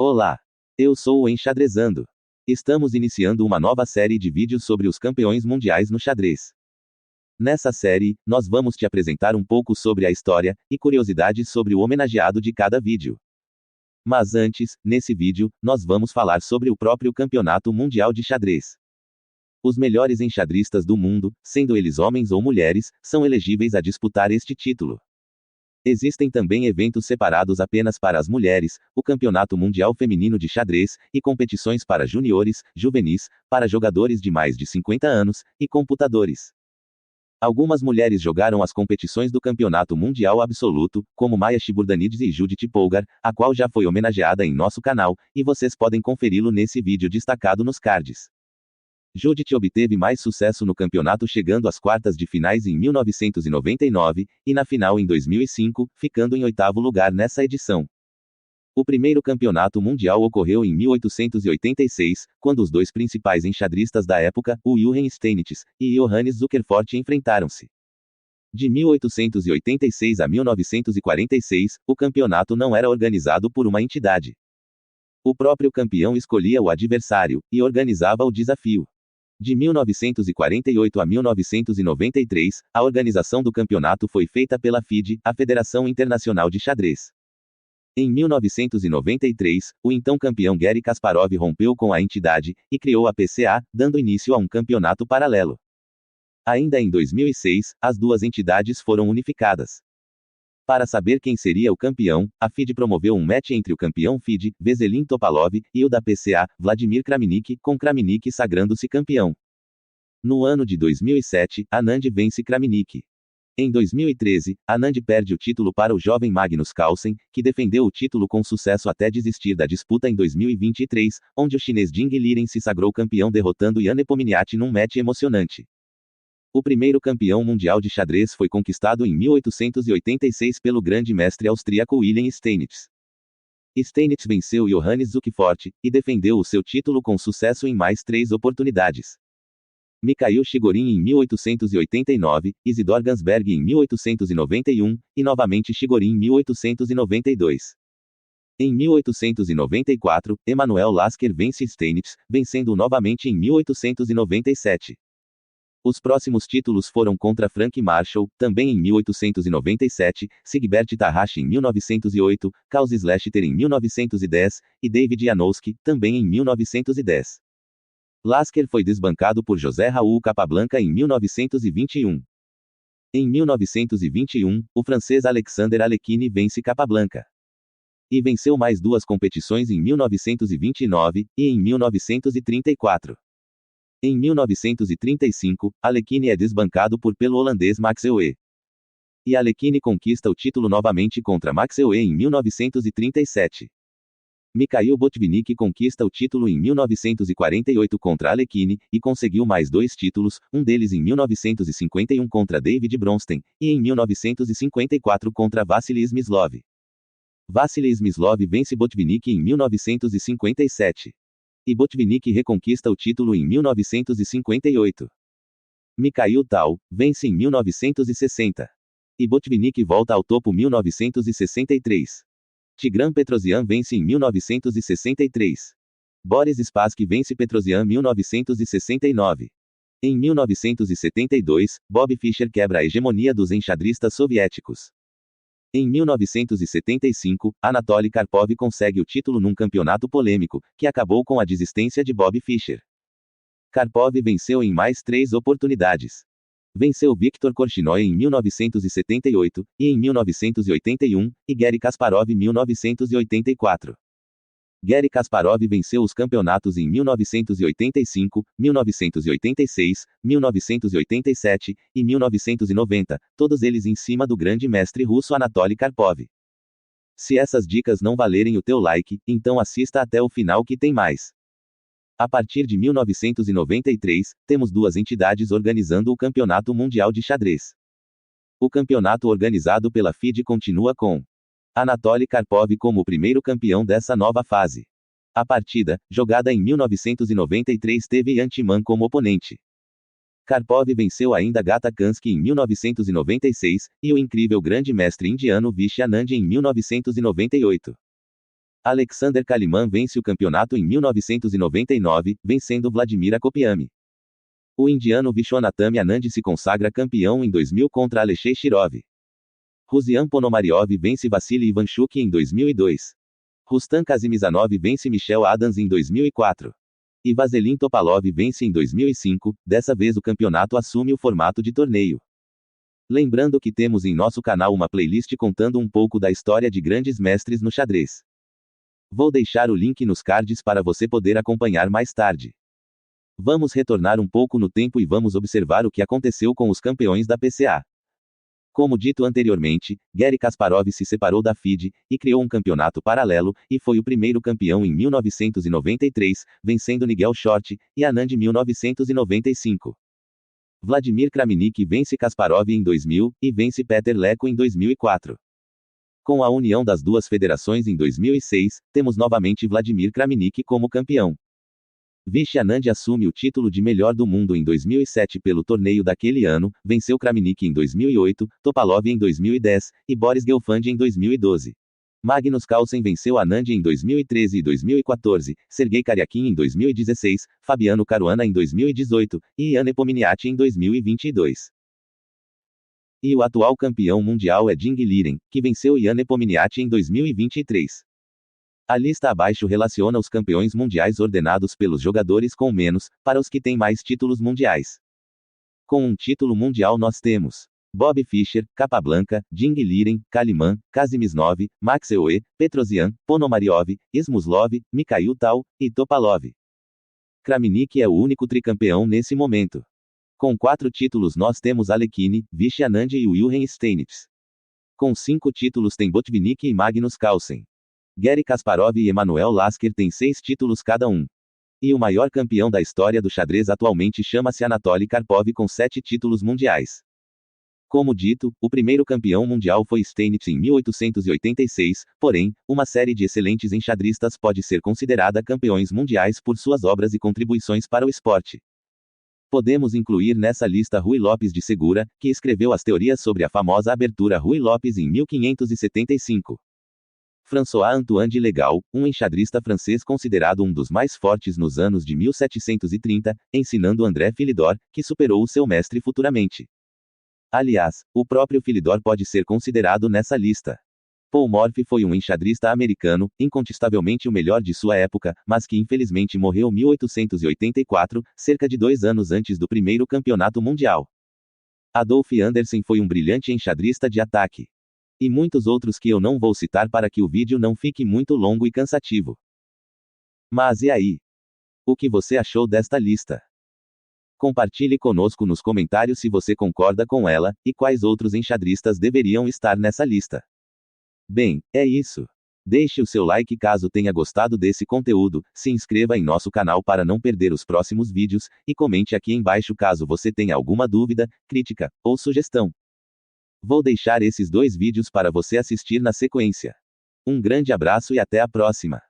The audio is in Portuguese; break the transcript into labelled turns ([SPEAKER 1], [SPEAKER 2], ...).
[SPEAKER 1] Olá! Eu sou o Enxadrezando. Estamos iniciando uma nova série de vídeos sobre os campeões mundiais no xadrez. Nessa série, nós vamos te apresentar um pouco sobre a história e curiosidades sobre o homenageado de cada vídeo. Mas antes, nesse vídeo, nós vamos falar sobre o próprio Campeonato Mundial de Xadrez. Os melhores enxadristas do mundo, sendo eles homens ou mulheres, são elegíveis a disputar este título. Existem também eventos separados apenas para as mulheres, o Campeonato Mundial Feminino de Xadrez, e competições para juniores, juvenis, para jogadores de mais de 50 anos, e computadores. Algumas mulheres jogaram as competições do Campeonato Mundial Absoluto, como Maya Shiburdanides e Judith Polgar, a qual já foi homenageada em nosso canal, e vocês podem conferi-lo nesse vídeo destacado nos cards. Judith obteve mais sucesso no campeonato chegando às quartas de finais em 1999, e na final em 2005, ficando em 8º lugar nessa edição. O primeiro campeonato mundial ocorreu em 1886, quando os dois principais enxadristas da época, o Wilhelm Steinitz e Johannes Zukerfort, enfrentaram-se. De 1886 a 1946, o campeonato não era organizado por uma entidade. O próprio campeão escolhia o adversário, e organizava o desafio. De 1948 a 1993, a organização do campeonato foi feita pela FIDE, a Federação Internacional de Xadrez. Em 1993, o então campeão Garry Kasparov rompeu com a entidade, e criou a PCA, dando início a um campeonato paralelo. Ainda em 2006, as duas entidades foram unificadas. Para saber quem seria o campeão, a FIDE promoveu um match entre o campeão FIDE, Veselin Topalov, e o da PCA, Vladimir Kramnik, com Kramnik sagrando-se campeão. No ano de 2007, Anand vence Kramnik. Em 2013, Anand perde o título para o jovem Magnus Carlsen, que defendeu o título com sucesso até desistir da disputa em 2023, onde o chinês Jing Liren se sagrou campeão derrotando Jan Nepomniachtchi num match emocionante. O primeiro campeão mundial de xadrez foi conquistado em 1886 pelo grande mestre austríaco Wilhelm Steinitz. Steinitz venceu Johannes Zukerfort, e defendeu o seu título com sucesso em mais 3 oportunidades. Mikhail Chigorin em 1889, Isidor Gansberg em 1891, e novamente Chigorin em 1892. Em 1894, Emanuel Lasker vence Steinitz, vencendo-o novamente em 1897. Os próximos títulos foram contra Frank Marshall, também em 1897, Sigbert Tarrasch em 1908, Klaus Schlechter em 1910, e David Janowski, também em 1910. Lasker foi desbancado por José Raul Capablanca em 1921. Em 1921, o francês Alexander Alekhine vence Capablanca. E venceu mais 2 competições em 1929, e em 1934. Em 1935, Alekhine é desbancado pelo holandês Max Euwe. E Alekhine conquista o título novamente contra Max Euwe em 1937. Mikhail Botvinnik conquista o título em 1948 contra Alekhine, e conseguiu mais 2 títulos, um deles em 1951 contra David Bronstein, e em 1954 contra Vassily Smyslov. Vassily Smyslov vence Botvinnik em 1957. E Botvinnik reconquista o título em 1958. Mikhail Tal vence em 1960. E Botvinnik volta ao topo 1963. Tigran Petrosian vence em 1963. Boris Spassky vence Petrosian 1969. Em 1972, Bob Fischer quebra a hegemonia dos enxadristas soviéticos. Em 1975, Anatoly Karpov consegue o título num campeonato polêmico, que acabou com a desistência de Bob Fischer. Karpov venceu em mais 3 oportunidades. Venceu Viktor Korchnoi em 1978, e em 1981, e Garry Kasparov em 1984. Garry Kasparov venceu os campeonatos em 1985, 1986, 1987, e 1990, todos eles em cima do grande mestre russo Anatoly Karpov. Se essas dicas não valerem o teu like, então assista até o final que tem mais. A partir de 1993, temos 2 entidades organizando o Campeonato Mundial de Xadrez. O campeonato organizado pela FIDE continua com Anatoly Karpov como o primeiro campeão dessa nova fase. A partida, jogada em 1993, teve Jan Timman como oponente. Karpov venceu ainda Gata Kansky em 1996, e o incrível grande mestre indiano Vishy Anand em 1998. Alexander Kaliman vence o campeonato em 1999, vencendo Vladimir Akopiami. O indiano Vishwanathan Anand se consagra campeão em 2000 contra Alexei Shirov. Ruslan Ponomariov vence Vassily Ivanchuk em 2002. Rustam Kazimizanov vence Michel Adams em 2004. E Vaselin Topalov vence em 2005, dessa vez o campeonato assume o formato de torneio. Lembrando que temos em nosso canal uma playlist contando um pouco da história de grandes mestres no xadrez. Vou deixar o link nos cards para você poder acompanhar mais tarde. Vamos retornar um pouco no tempo e vamos observar o que aconteceu com os campeões da PCA. Como dito anteriormente, Garry Kasparov se separou da FIDE, e criou um campeonato paralelo, e foi o primeiro campeão em 1993, vencendo Nigel Short, e Anand em 1995. Vladimir Kramnik vence Kasparov em 2000, e vence Peter Leko em 2004. Com a união das duas federações em 2006, temos novamente Vladimir Kramnik como campeão. Vishy Anand assume o título de melhor do mundo em 2007 pelo torneio daquele ano, venceu Kramnik em 2008, Topalov em 2010, e Boris Gelfand em 2012. Magnus Carlsen venceu Anand em 2013 e 2014, Sergei Karyakin em 2016, Fabiano Caruana em 2018, e Ian Nepomniachtchi em 2022. E o atual campeão mundial é Jing Liren, que venceu Ian Nepomniachtchi em 2023. A lista abaixo relaciona os campeões mundiais ordenados pelos jogadores com menos, para os que têm mais títulos mundiais. Com um título mundial nós temos Bob Fischer, Capablanca, Jing Liren, Kaliman, Kazimizanov, Max Euwe, Petrosian, Ponomariov, Ismuslov, Mikhail Tal, e Topalov. Kramnik é o único tricampeão nesse momento. Com 4 títulos nós temos Alekhine, Vishy Anand e Wilhelm Steinitz. Com 5 títulos tem Botvinnik e Magnus Carlsen. Garry Kasparov e Emanuel Lasker têm 6 títulos cada um. E o maior campeão da história do xadrez atualmente chama-se Anatoly Karpov com 7 títulos mundiais. Como dito, o primeiro campeão mundial foi Steinitz em 1886, porém, uma série de excelentes enxadristas pode ser considerada campeões mundiais por suas obras e contribuições para o esporte. Podemos incluir nessa lista Ruy Lopes de Segura, que escreveu as teorias sobre a famosa abertura Ruy Lopes em 1575. François-Antoine de Legal, um enxadrista francês considerado um dos mais fortes nos anos de 1730, ensinando André Philidor, que superou o seu mestre futuramente. Aliás, o próprio Philidor pode ser considerado nessa lista. Paul Morphy foi um enxadrista americano, incontestavelmente o melhor de sua época, mas que infelizmente morreu em 1884, cerca de 2 anos antes do primeiro campeonato mundial. Adolf Anderssen foi um brilhante enxadrista de ataque. E muitos outros que eu não vou citar para que o vídeo não fique muito longo e cansativo. Mas e aí? O que você achou desta lista? Compartilhe conosco nos comentários se você concorda com ela, e quais outros enxadristas deveriam estar nessa lista. Bem, é isso. Deixe o seu like caso tenha gostado desse conteúdo, se inscreva em nosso canal para não perder os próximos vídeos, e comente aqui embaixo caso você tenha alguma dúvida, crítica, ou sugestão. Vou deixar esses 2 vídeos para você assistir na sequência. Um grande abraço e até a próxima.